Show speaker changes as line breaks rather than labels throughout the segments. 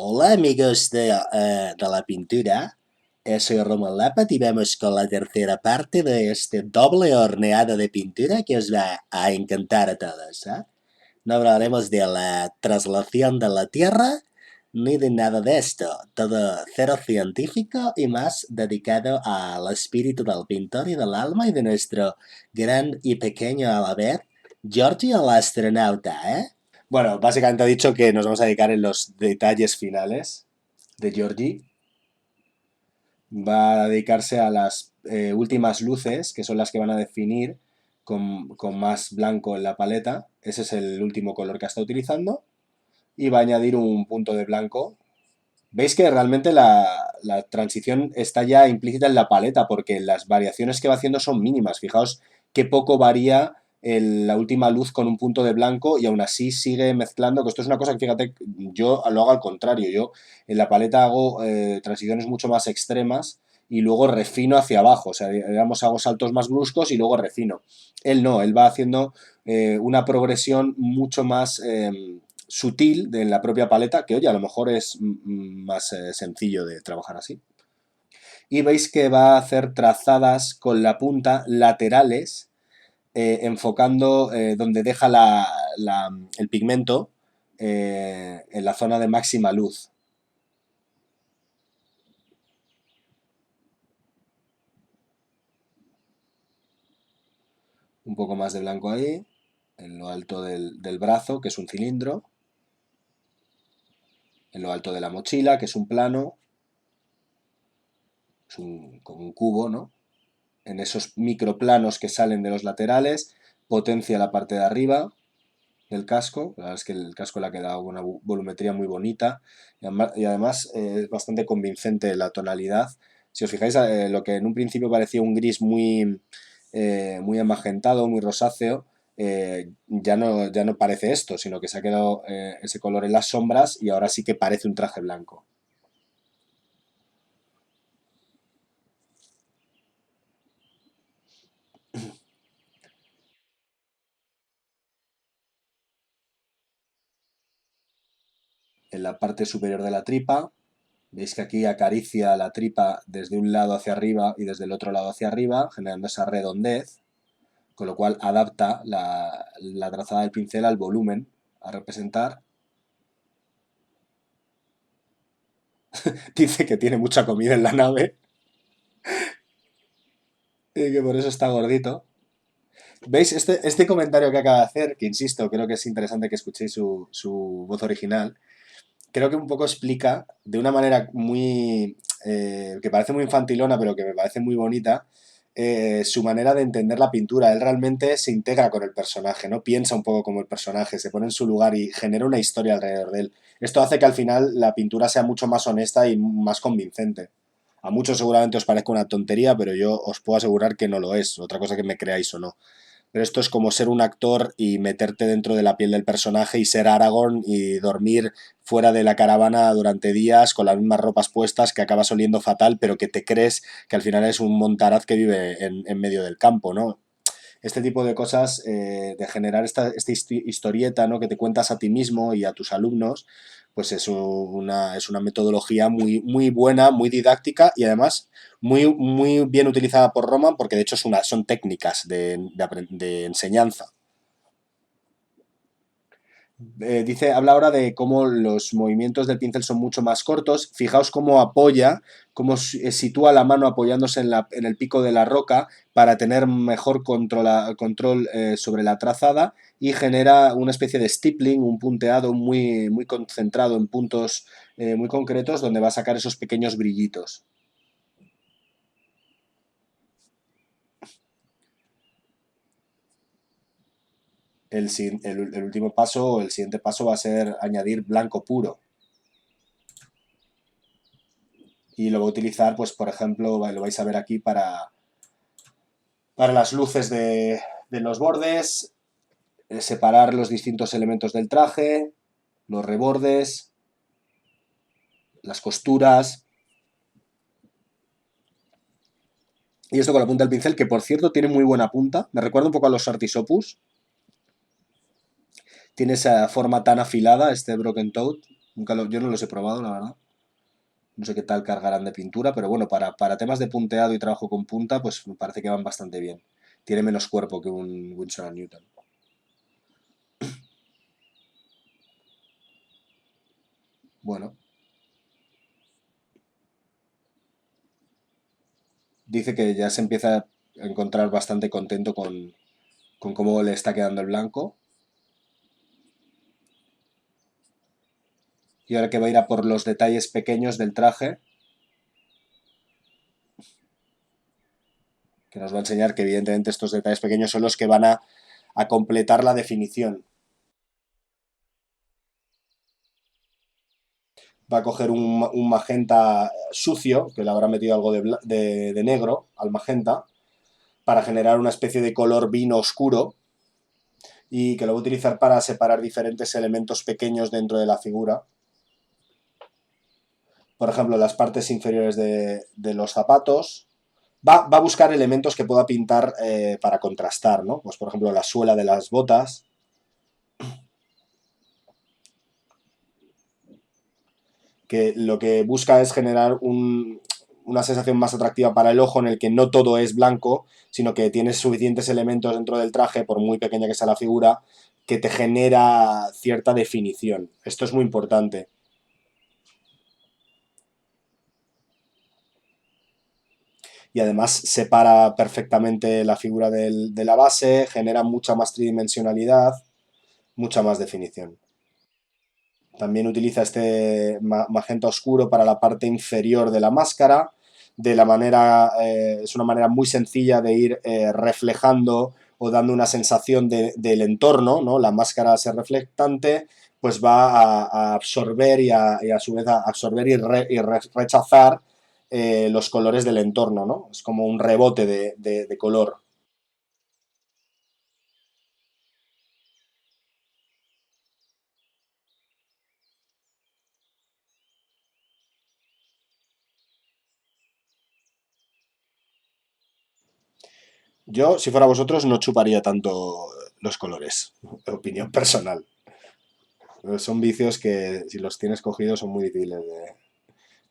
Hola amigos de la pintura. Soy Roman Lapat y vamos con la tercera parte de este doble horneado de pintura que os va a encantar a todos, ¿eh? No hablaremos de la traslación de la Tierra ni de nada de esto. Todo cero científico y más dedicado al espíritu del pintor y del alma y de nuestro gran y pequeño a la vez, Georgie el astronauta, ¿eh? Bueno, básicamente ha dicho que nos vamos a dedicar en los detalles finales de Georgie. Va a dedicarse a las últimas luces, que son las que van a definir con más blanco en la paleta. Ese es el último color que está utilizando. Y va a añadir un punto de blanco. Veis que realmente la transición está ya implícita en la paleta, porque las variaciones que va haciendo son mínimas. Fijaos qué poco varía la última luz con un punto de blanco y aún así sigue mezclando, que esto es una cosa que, fíjate, yo lo hago al contrario. Yo en la paleta hago transiciones mucho más extremas y luego refino hacia abajo. O sea, digamos, hago saltos más bruscos y luego refino. Él no, él va haciendo una progresión mucho más sutil de la propia paleta, que oye, a lo mejor es más sencillo de trabajar así. Y veis que va a hacer trazadas con la punta laterales, enfocando donde deja el pigmento en la zona de máxima luz. Un poco más de blanco ahí, en lo alto del brazo, que es un cilindro, en lo alto de la mochila, que es un plano, es como un cubo, ¿no? En esos microplanos que salen de los laterales, potencia la parte de arriba del casco. La verdad es que el casco le ha quedado una volumetría muy bonita y además es bastante convincente la tonalidad. Si os fijáis, lo que en un principio parecía un gris muy amagentado, muy rosáceo, ya no parece esto, sino que se ha quedado ese color en las sombras y ahora sí que parece un traje blanco. En la parte superior de la tripa, veis que aquí acaricia la tripa desde un lado hacia arriba y desde el otro lado hacia arriba, generando esa redondez, con lo cual adapta la trazada del pincel al volumen a representar. Dice que tiene mucha comida en la nave y que por eso está gordito. ¿Veis? Este comentario que acaba de hacer, que insisto, creo que es interesante que escuchéis su voz original, creo que un poco explica de una manera que parece muy infantilona, pero que me parece muy bonita, su manera de entender la pintura. Él realmente se integra con el personaje, ¿no? Piensa un poco como el personaje, se pone en su lugar y genera una historia alrededor de él. Esto hace que al final la pintura sea mucho más honesta y más convincente. A muchos seguramente os parezca una tontería, pero yo os puedo asegurar que no lo es. Otra cosa que me creáis o no. Pero esto es como ser un actor y meterte dentro de la piel del personaje y ser Aragorn y dormir fuera de la caravana durante días con las mismas ropas puestas que acabas oliendo fatal, pero que te crees que al final es un montaraz que vive en medio del campo, ¿no? Este tipo de cosas, de generar esta historieta, ¿no? Que te cuentas a ti mismo y a tus alumnos, pues es una metodología muy buena, muy didáctica y además muy bien utilizada por Roman porque de hecho son técnicas de enseñanza. Habla ahora de cómo los movimientos del pincel son mucho más cortos. Fijaos cómo apoya, cómo sitúa la mano apoyándose en el pico de la roca para tener mejor control sobre la trazada y genera una especie de stippling, un punteado muy concentrado en puntos muy concretos donde va a sacar esos pequeños brillitos. El último paso, el siguiente paso va a ser añadir blanco puro. Y lo voy a utilizar, pues por ejemplo, lo vais a ver aquí para las luces de los bordes, separar los distintos elementos del traje, los rebordes, las costuras. Y esto con la punta del pincel, que por cierto tiene muy buena punta. Me recuerda un poco a los Artisopus. Tiene esa forma tan afilada, este Broken Toad. Yo no los he probado, la verdad. No sé qué tal cargarán de pintura, pero bueno, para temas de punteado y trabajo con punta, pues me parece que van bastante bien. Tiene menos cuerpo que un Winsor & Newton. Bueno, dice que ya se empieza a encontrar bastante contento con cómo le está quedando el blanco. Y ahora que va a ir a por los detalles pequeños del traje, que nos va a enseñar que evidentemente estos detalles pequeños son los que van a completar la definición. Va a coger un magenta sucio, que le habrá metido algo de negro al magenta, para generar una especie de color vino oscuro y que lo va a utilizar para separar diferentes elementos pequeños dentro de la figura. Por ejemplo, las partes inferiores de los zapatos. Va a buscar elementos que pueda pintar para contrastar, ¿no? Pues por ejemplo la suela de las botas, que lo que busca es generar una sensación más atractiva para el ojo en el que no todo es blanco, sino que tienes suficientes elementos dentro del traje, por muy pequeña que sea la figura, que te genera cierta definición. Esto es muy importante. Y además separa perfectamente la figura de la base, genera mucha más tridimensionalidad, mucha más definición. También utiliza este magenta oscuro para la parte inferior de la máscara. De la manera, es una manera muy sencilla de ir reflejando o dando una sensación del entorno, ¿no? La máscara al ser reflectante, pues va a absorber y a su vez a absorber rechazar los colores del entorno, ¿no? Es como un rebote de color. Yo, si fuera vosotros, no chuparía tanto los colores. Opinión personal. Son vicios que si los tienes cogidos son muy difíciles de...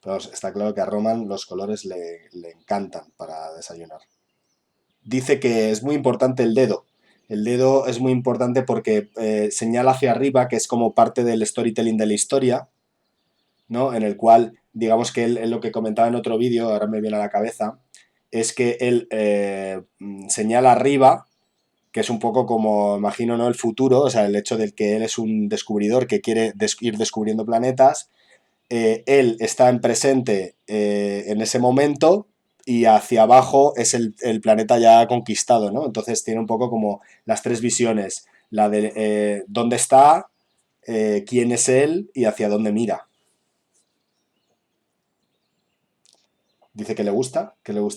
Pero está claro que a Roman los colores le encantan para desayunar. Dice que es muy importante el dedo. El dedo es muy importante porque señala hacia arriba, que es como parte del storytelling de la historia, ¿no? En el cual, digamos que él lo que comentaba en otro vídeo, ahora me viene a la cabeza, es que él señala arriba, que es un poco como, imagino, ¿no? El futuro, o sea, el hecho de que él es un descubridor que quiere ir descubriendo planetas, él está en presente en ese momento y hacia abajo es el planeta ya conquistado, ¿no? Entonces tiene un poco como las tres visiones, la de dónde está, quién es él y hacia dónde mira. Dice que le gusta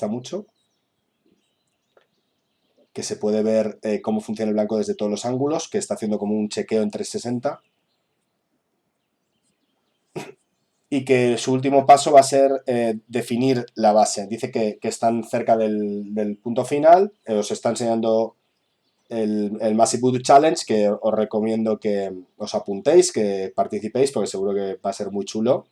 mucho, que se puede ver cómo funciona el blanco desde todos los ángulos, que está haciendo como un chequeo en 360 y que su último paso va a ser definir la base. Dice que están cerca del punto final, os está enseñando el Massive Voodoo Challenge, que os recomiendo que os apuntéis, que participéis, porque seguro que va a ser muy chulo.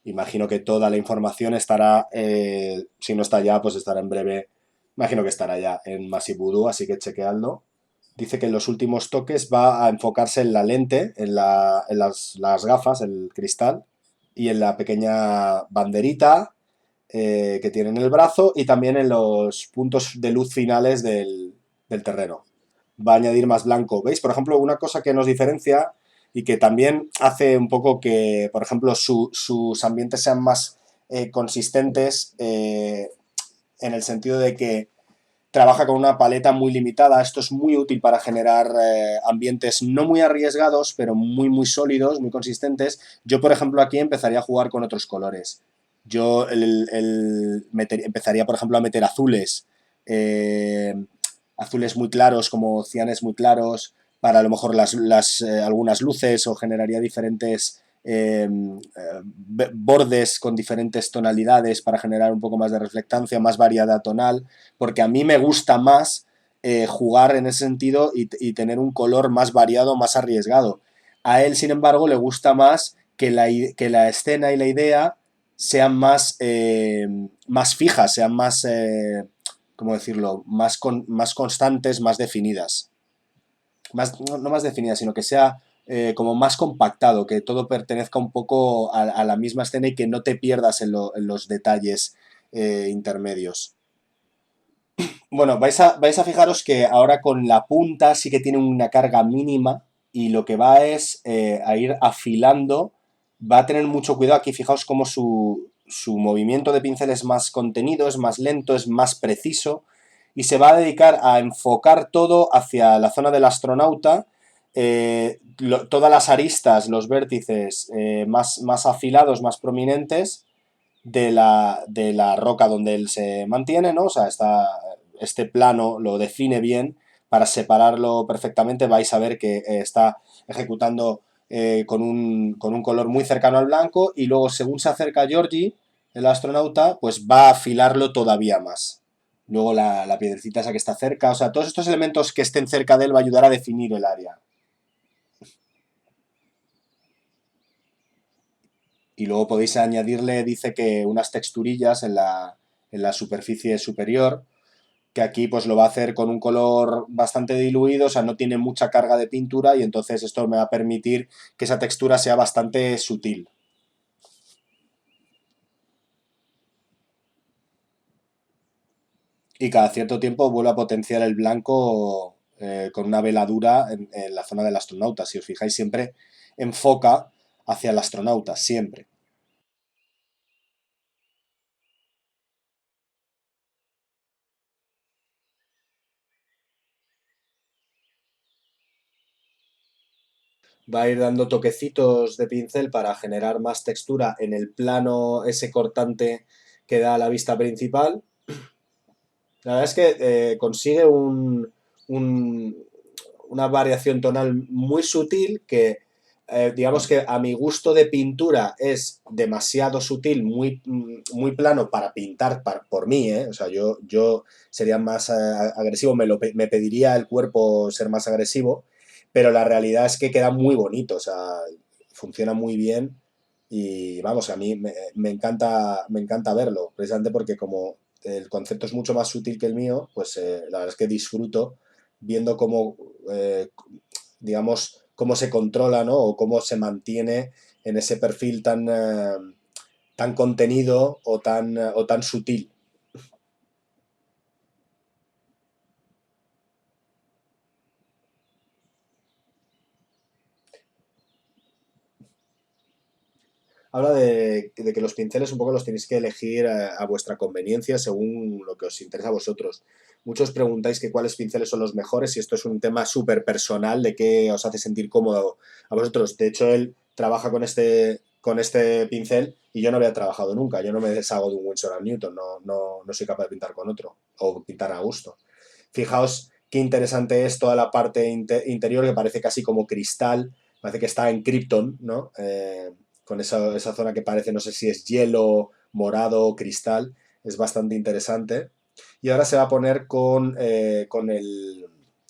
Imagino que toda la información estará, si no está ya, pues estará en breve. Imagino que estará ya en Massive Voodoo, así que chequeadlo. Dice que en los últimos toques va a enfocarse en la lente, en las gafas, el cristal, y en la pequeña banderita que tiene en el brazo y también en los puntos de luz finales del terreno. Va a añadir más blanco. ¿Veis? Por ejemplo, una cosa que nos diferencia y que también hace un poco que, por ejemplo, sus ambientes sean más consistentes en el sentido de que trabaja con una paleta muy limitada. Esto es muy útil para generar ambientes no muy arriesgados, pero muy sólidos, muy consistentes. Yo, por ejemplo, aquí empezaría a jugar con otros colores. Yo empezaría, por ejemplo, a meter azules, eh, azules muy claros, como cianes muy claros, para a lo mejor algunas luces, o generaría diferentes bordes con diferentes tonalidades para generar un poco más de reflectancia, más variedad tonal, porque a mí me gusta más jugar en ese sentido y tener un color más variado, más arriesgado. A él, sin embargo, le gusta más que la escena y la idea sean más fijas, sean más, ¿cómo decirlo?, más constantes, más definidas. Más, no más definidas, sino que sea como más compactado, que todo pertenezca un poco a la misma escena y que no te pierdas en los detalles intermedios. Bueno, vais a fijaros que ahora con la punta sí que tiene una carga mínima y lo que va es a ir afilando, va a tener mucho cuidado aquí, fijaos cómo su movimiento de pincel es más contenido, es más lento, es más preciso y se va a dedicar a enfocar todo hacia la zona del astronauta, todas las aristas, los vértices más afilados, más prominentes de la roca donde él se mantiene, ¿no? O sea, este plano lo define bien para separarlo perfectamente. Vais a ver que está ejecutando con un color muy cercano al blanco y luego según se acerca Georgie, el astronauta, pues va a afilarlo todavía más. Luego la piedrecita esa que está cerca, o sea, todos estos elementos que estén cerca de él va a ayudar a definir el área. Y luego podéis añadirle, dice que unas texturillas en la superficie superior, que aquí pues lo va a hacer con un color bastante diluido, o sea, no tiene mucha carga de pintura y entonces esto me va a permitir que esa textura sea bastante sutil. Y cada cierto tiempo vuelve a potenciar el blanco con una veladura en la zona del astronauta. Si os fijáis, siempre enfoca hacia el astronauta, siempre. Va a ir dando toquecitos de pincel para generar más textura en el plano ese cortante que da a la vista principal. La verdad es que consigue una variación tonal muy sutil que, digamos que a mi gusto de pintura es demasiado sutil, muy plano para pintar por mí, ¿eh? O sea, yo sería más agresivo, me pediría el cuerpo ser más agresivo, pero la realidad es que queda muy bonito, o sea, funciona muy bien y vamos, a mí me encanta verlo, precisamente porque como el concepto es mucho más sutil que el mío, pues la verdad es que disfruto viendo cómo, digamos, cómo se controla, ¿no? O cómo se mantiene en ese perfil tan contenido o tan sutil. Habla de que los pinceles un poco los tenéis que elegir a vuestra conveniencia según lo que os interesa a vosotros. Muchos preguntáis que cuáles pinceles son los mejores y esto es un tema súper personal de qué os hace sentir cómodo a vosotros. De hecho, él trabaja con este pincel y yo no había trabajado nunca. Yo no me deshago de un Winsor & Newton, no soy capaz de pintar con otro o pintar a gusto. Fijaos qué interesante es toda la parte interior que parece casi como cristal, parece que está en Krypton, ¿no? Con esa zona que parece, no sé si es hielo, morado, cristal, es bastante interesante. Y ahora se va a poner con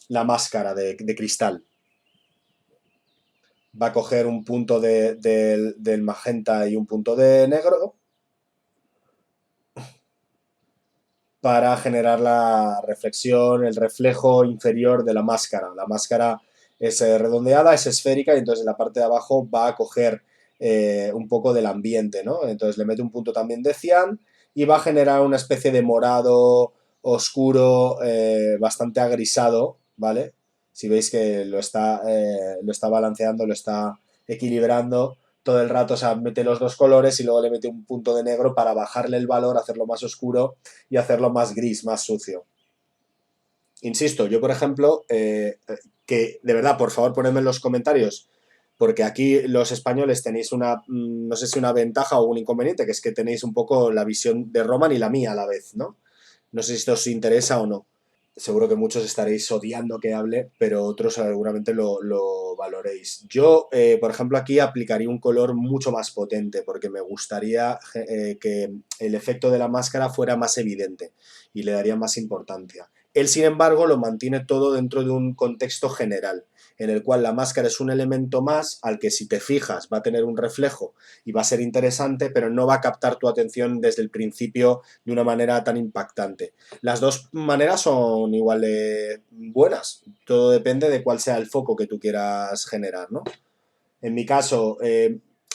la máscara de cristal. Va a coger un punto del magenta y un punto de negro para generar la reflexión, el reflejo inferior de la máscara. La máscara es redondeada, es esférica y entonces en la parte de abajo va a coger un poco del ambiente, ¿no? Entonces le mete un punto también de cian y va a generar una especie de morado oscuro, bastante agrisado, ¿vale? Si veis que lo está balanceando, lo está equilibrando todo el rato, o sea, mete los dos colores y luego le mete un punto de negro para bajarle el valor, hacerlo más oscuro y hacerlo más gris, más sucio. Insisto, yo por ejemplo, que de verdad, por favor, ponedme en los comentarios, porque aquí los españoles tenéis no sé si una ventaja o un inconveniente, que es que tenéis un poco la visión de Roman y la mía a la vez, ¿no? No sé si esto os interesa o no. Seguro que muchos estaréis odiando que hable, pero otros seguramente lo valoréis. Yo, por ejemplo, aquí aplicaría un color mucho más potente porque me gustaría que el efecto de la máscara fuera más evidente y le daría más importancia. Él, sin embargo, lo mantiene todo dentro de un contexto general. en el cual la máscara es un elemento más al que si te fijas va a tener un reflejo y va a ser interesante, pero no va a captar tu atención desde el principio de una manera tan impactante. Las dos maneras son igual de buenas, todo depende de cuál sea el foco que tú quieras generar, ¿no? En mi caso,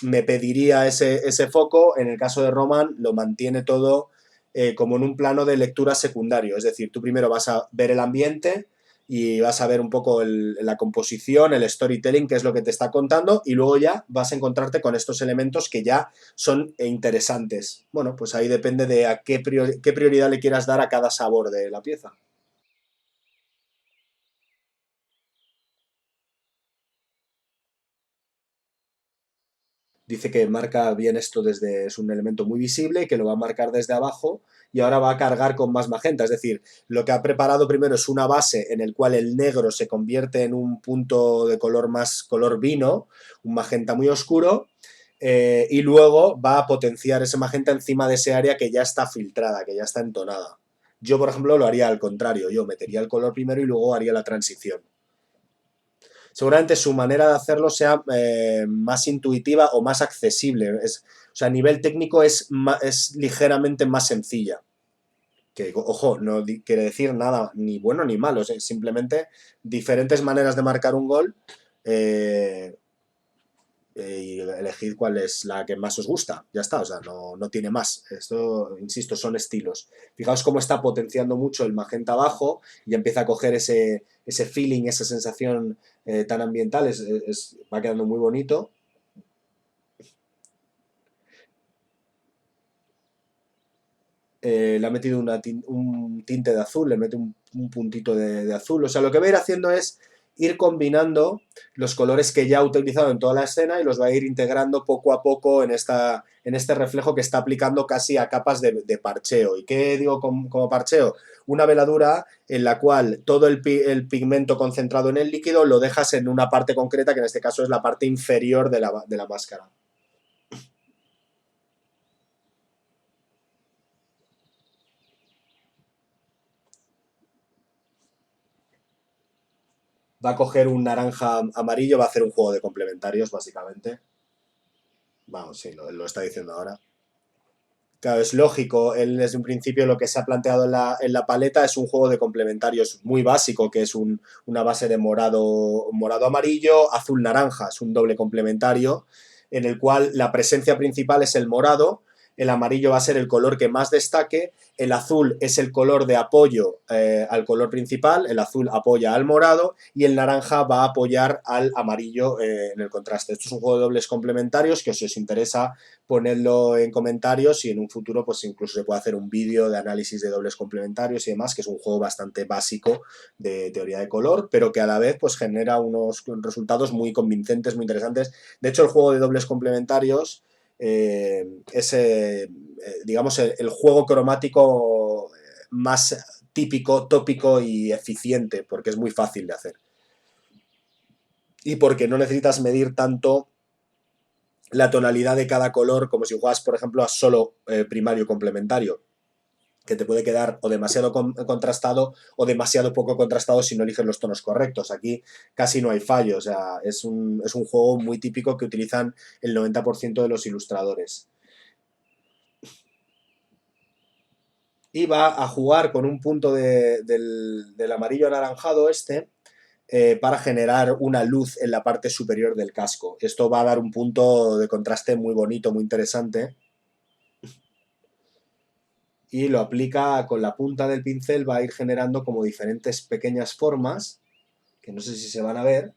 me pediría ese foco, en el caso de Roman lo mantiene todo como en un plano de lectura secundario, es decir, tú primero vas a ver el ambiente y vas a ver un poco la composición, el storytelling, que es lo que te está contando, y luego ya vas a encontrarte con estos elementos que ya son interesantes. Bueno, pues ahí depende de a qué prioridad le quieras dar a cada sabor de la pieza. Dice que marca bien esto desde, es un elemento muy visible, que lo va a marcar desde abajo y ahora va a cargar con más magenta. Es decir, lo que ha preparado primero es una base en el cual el negro se convierte en un punto de color más color vino, un magenta muy oscuro, y luego va a potenciar ese magenta encima de ese área que ya está filtrada, que ya está entonada. Yo, por ejemplo, lo haría al contrario. Yo metería el color primero y luego haría la transición. Seguramente su manera de hacerlo sea más intuitiva o más accesible. O sea, a nivel técnico es ligeramente más sencilla. Que, ojo, no quiere decir nada ni bueno ni malo, es simplemente diferentes maneras de marcar un gol eh, y elegid cuál es la que más os gusta. Ya está, o sea, no tiene más. Esto, insisto, son estilos. Fijaos cómo está potenciando mucho el magenta abajo y empieza a coger ese feeling, esa sensación tan ambiental. Va quedando muy bonito. Le ha metido un tinte de azul, le mete un puntito de azul. O sea, lo que va a ir haciendo es ir combinando los colores que ya ha utilizado en toda la escena y los va a ir integrando poco a poco en este reflejo que está aplicando casi a capas de parcheo. ¿Y qué digo como parcheo? Una veladura en la cual todo el pigmento concentrado en el líquido lo dejas en una parte concreta, que en este caso es la parte inferior de la máscara. Va a coger un naranja amarillo, va a hacer un juego de complementarios, básicamente. Vamos, sí, lo está diciendo ahora. Claro, es lógico, él desde un principio lo que se ha planteado en la paleta es un juego de complementarios muy básico, que es una base de morado-amarillo, azul-naranja, es un doble complementario, en el cual la presencia principal es el morado, el amarillo va a ser el color que más destaque, el azul es el color de apoyo al color principal, el azul apoya al morado y el naranja va a apoyar al amarillo en el contraste. Esto es un juego de dobles complementarios que si os interesa ponedlo en comentarios y en un futuro pues incluso se puede hacer un vídeo de análisis de dobles complementarios y demás, que es un juego bastante básico de teoría de color, pero que a la vez pues genera unos resultados muy convincentes, muy interesantes. De hecho, el juego de dobles complementarios es, digamos, el juego cromático más típico, tópico y eficiente, porque es muy fácil de hacer. Y porque no necesitas medir tanto la tonalidad de cada color como si juegas, por ejemplo, a solo primario complementario, que te puede quedar o demasiado contrastado o demasiado poco contrastado si no eliges los tonos correctos. Aquí casi no hay fallo, o sea, es un juego muy típico que utilizan el 90% de los ilustradores. Y va a jugar con un punto del amarillo anaranjado para generar una luz en la parte superior del casco. Esto va a dar un punto de contraste muy bonito, muy interesante. Y lo aplica con la punta del pincel, va a ir generando como diferentes pequeñas formas, que no sé si se van a ver,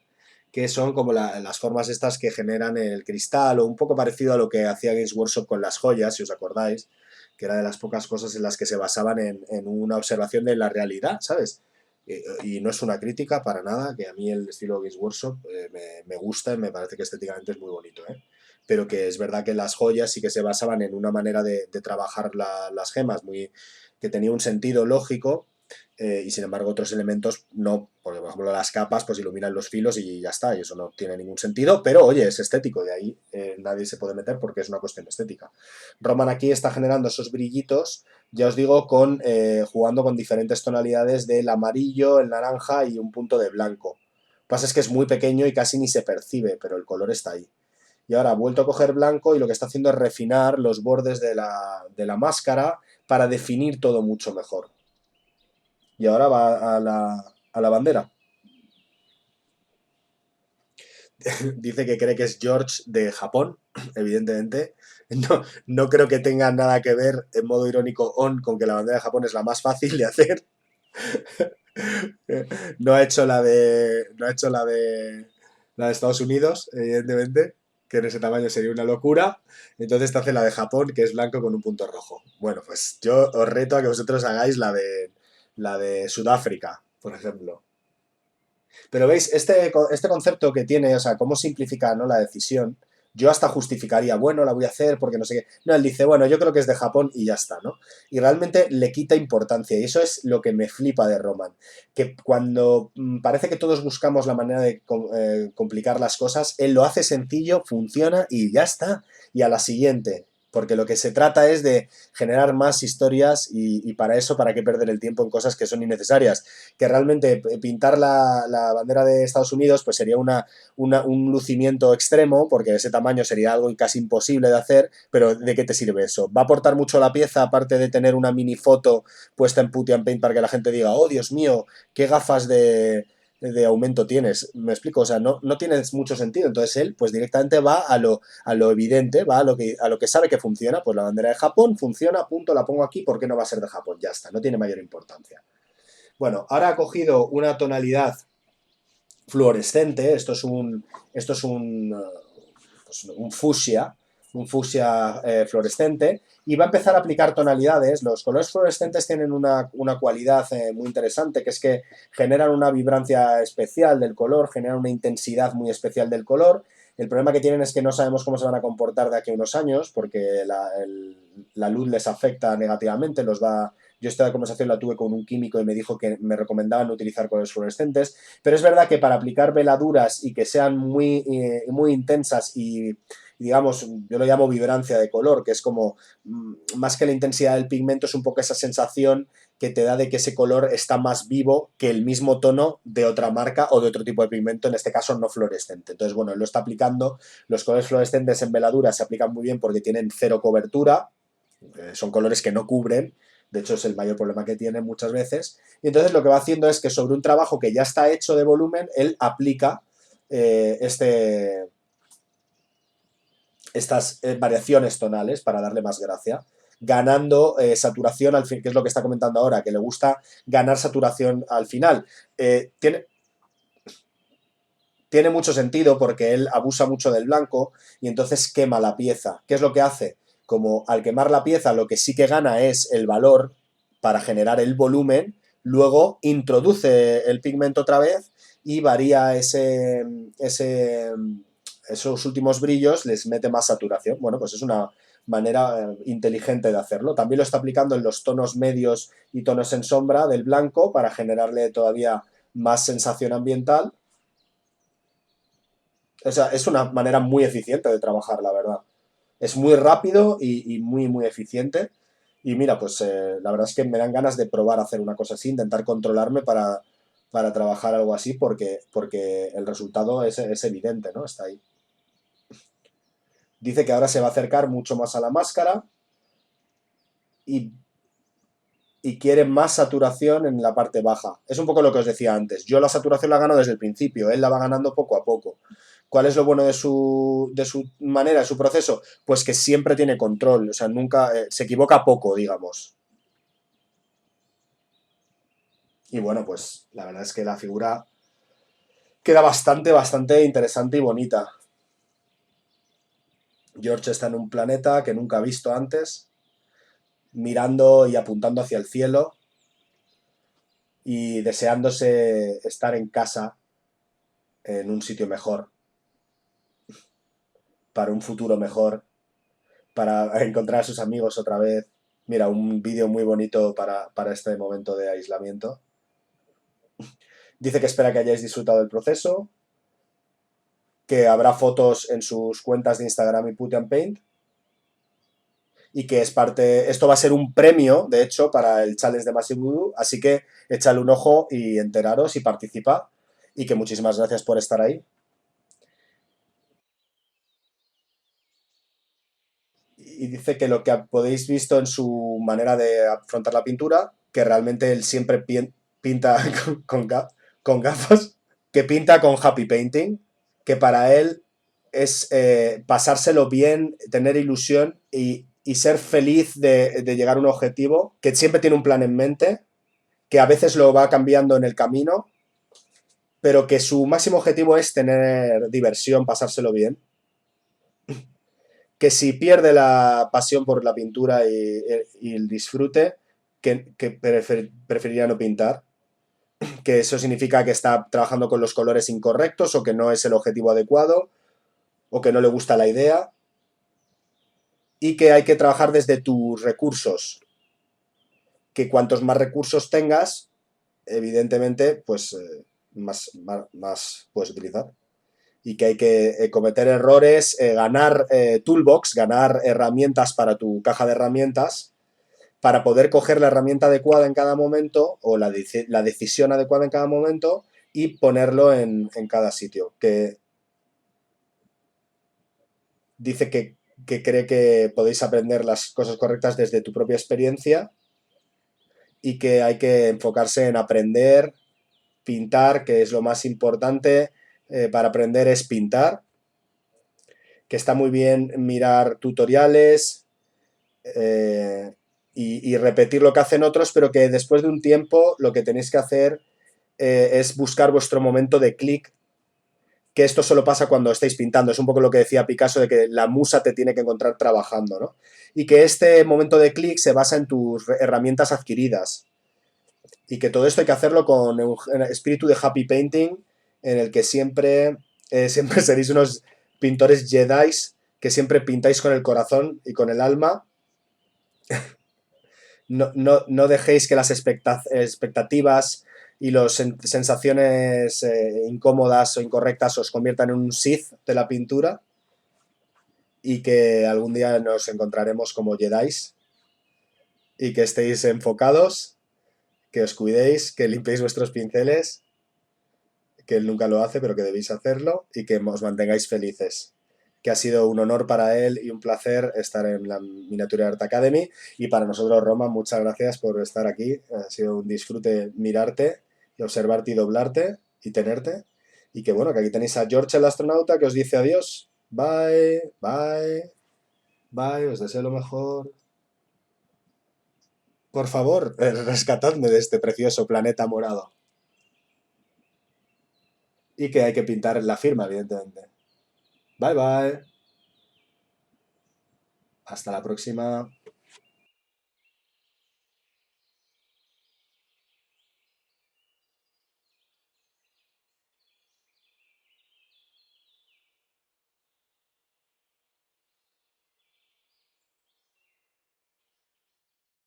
que son como las formas estas que generan el cristal, o un poco parecido a lo que hacía Games Workshop con las joyas, si os acordáis, que era de las pocas cosas en las que se basaban en una observación de la realidad, ¿sabes? Y no es una crítica para nada, que a mí el estilo Games Workshop me gusta y me parece que estéticamente es muy bonito, ¿eh? Pero que es verdad que las joyas sí que se basaban en una manera de trabajar las gemas que tenía un sentido lógico, y sin embargo otros elementos no, porque por ejemplo las capas pues iluminan los filos y ya está, y eso no tiene ningún sentido, pero oye, es estético, de ahí nadie se puede meter porque es una cuestión estética. Roman aquí está generando esos brillitos, ya os digo, jugando con diferentes tonalidades del amarillo, el naranja y un punto de blanco.
pasa es que es muy pequeño y casi ni se percibe, pero el color está ahí. Y ahora ha vuelto a coger blanco y lo que está haciendo es refinar los bordes de la máscara para definir todo mucho mejor. Y ahora va a la bandera. Dice que cree que es George de Japón, evidentemente. No creo que tenga nada que ver en modo irónico con que la bandera de Japón es la más fácil de hacer. No ha hecho la de. No ha hecho la de Estados Unidos, evidentemente, que en ese tamaño sería una locura. Entonces te hace la de Japón, que es blanco con un punto rojo. Bueno, pues yo os reto a que vosotros hagáis la de Sudáfrica, por ejemplo. Pero veis, este concepto que tiene, o sea, cómo simplifica, ¿no?, la decisión, yo hasta justificaría, bueno, la voy a hacer porque no sé qué. No, él dice, bueno, yo creo que es de Japón y ya está, ¿no? Y realmente le quita importancia. Y eso es lo que me flipa de Roman. Que cuando parece que todos buscamos la manera de complicar las cosas, él lo hace sencillo, funciona y ya está. Y a la siguiente. Porque lo que se trata es de generar más historias y para eso, ¿para qué perder el tiempo en cosas que son innecesarias? Que realmente pintar la bandera de Estados Unidos pues sería un lucimiento extremo, porque ese tamaño sería algo casi imposible de hacer, pero ¿de qué te sirve eso? ¿Va a aportar mucho la pieza, aparte de tener una mini foto puesta en Putty and Paint para que la gente diga, oh Dios mío, qué gafas de aumento tienes? Me explico, o sea, no tiene mucho sentido. Entonces él, pues directamente va a lo evidente, va a lo que sabe que funciona. Pues la bandera de Japón funciona, punto, la pongo aquí, ¿por qué no va a ser de Japón? Ya está, no tiene mayor importancia. Bueno, ahora ha cogido una tonalidad fluorescente, esto es un fucsia, fluorescente, y va a empezar a aplicar tonalidades. Los colores fluorescentes tienen una cualidad muy interesante, que es que generan una vibrancia especial del color, generan una intensidad muy especial del color. El problema que tienen es que no sabemos cómo se van a comportar de aquí a unos años, porque la luz les afecta negativamente, yo esta conversación la tuve con un químico y me dijo que me recomendaban utilizar colores fluorescentes, pero es verdad que para aplicar veladuras y que sean muy intensas y, digamos, yo lo llamo vibrancia de color, que es como, más que la intensidad del pigmento, es un poco esa sensación que te da de que ese color está más vivo que el mismo tono de otra marca o de otro tipo de pigmento, en este caso no fluorescente. Entonces, bueno, él lo está aplicando. Los colores fluorescentes en veladuras se aplican muy bien porque tienen cero cobertura, son colores que no cubren, de hecho es el mayor problema que tiene muchas veces, y entonces lo que va haciendo es que sobre un trabajo que ya está hecho de volumen, él aplica eh, este, estas variaciones tonales para darle más gracia, ganando saturación al fin, que es lo que está comentando ahora, que le gusta ganar saturación al final. Tiene mucho sentido porque él abusa mucho del blanco y entonces quema la pieza. ¿Qué es lo que hace? Como al quemar la pieza lo que sí que gana es el valor para generar el volumen, luego introduce el pigmento otra vez y varía esos últimos brillos, les mete más saturación. Bueno, pues es una manera inteligente de hacerlo. También lo está aplicando en los tonos medios y tonos en sombra del blanco para generarle todavía más sensación ambiental. O sea, es una manera muy eficiente de trabajar, la verdad. Es muy rápido y muy, muy eficiente. Y mira, pues la verdad es que me dan ganas de probar a hacer una cosa así, intentar controlarme para trabajar algo así, porque el resultado es evidente, ¿no? Está ahí. Dice que ahora se va a acercar mucho más a la máscara y, y quiere más saturación en la parte baja. Es un poco lo que os decía antes. Yo la saturación la gano desde el principio, él la va ganando poco a poco. ¿Cuál es lo bueno de su manera, de su proceso? Pues que siempre tiene control, o sea, nunca se equivoca poco, digamos. Y bueno, pues la verdad es que la figura queda bastante, bastante interesante y bonita. George está en un planeta que nunca ha visto antes, mirando y apuntando hacia el cielo y deseándose estar en casa, en un sitio mejor, para un futuro mejor, para encontrar a sus amigos otra vez. Mira, un vídeo muy bonito para este momento de aislamiento. Dice que espera que hayáis disfrutado del proceso, que habrá fotos en sus cuentas de Instagram y Put and Paint, y que esto va a ser un premio, de hecho, para el challenge de Massive Voodoo, así que échale un ojo y enteraros y participa. y que muchísimas gracias por estar ahí. Y dice que lo que podéis visto en su manera de afrontar la pintura, que realmente él siempre pinta con gafas, que pinta con happy painting, que para él es pasárselo bien, tener ilusión y ser feliz de llegar a un objetivo, que siempre tiene un plan en mente, que a veces lo va cambiando en el camino, pero que su máximo objetivo es tener diversión, pasárselo bien, que si pierde la pasión por la pintura y el disfrute, que preferiría no pintar, que eso significa que está trabajando con los colores incorrectos o que no es el objetivo adecuado o que no le gusta la idea y que hay que trabajar desde tus recursos, que cuantos más recursos tengas, evidentemente, pues más puedes utilizar y que hay que cometer errores, ganar toolbox, ganar herramientas para tu caja de herramientas para poder coger la herramienta adecuada en cada momento o la decisión adecuada en cada momento y ponerlo en cada sitio. Que dice que cree que podéis aprender las cosas correctas desde tu propia experiencia y que hay que enfocarse en aprender, pintar, que es lo más importante para aprender es pintar, que está muy bien mirar tutoriales, eh, y repetir lo que hacen otros, pero que después de un tiempo lo que tenéis que hacer es buscar vuestro momento de clic, que esto solo pasa cuando estáis pintando. Es un poco lo que decía Picasso de que la musa te tiene que encontrar trabajando, ¿no? Y que este momento de clic se basa en tus herramientas adquiridas. Y que todo esto hay que hacerlo con un espíritu de happy painting, en el que siempre seréis unos pintores jedis, que siempre pintáis con el corazón y con el alma. No dejéis que las expectativas y las sensaciones incómodas o incorrectas os conviertan en un Sith de la pintura y que algún día nos encontraremos como Jedis y que estéis enfocados, que os cuidéis, que limpiéis vuestros pinceles, que él nunca lo hace, pero que debéis hacerlo y que os mantengáis felices. Que ha sido un honor para él y un placer estar en la Miniatura Art Academy. Y para nosotros, Roma, muchas gracias por estar aquí. Ha sido un disfrute mirarte y observarte y doblarte y tenerte. Y que bueno, que aquí tenéis a George el astronauta que os dice adiós. Bye, bye, bye, os deseo lo mejor. Por favor, rescatadme de este precioso planeta morado. Y que hay que pintar la firma, evidentemente. Bye, bye. Hasta la próxima.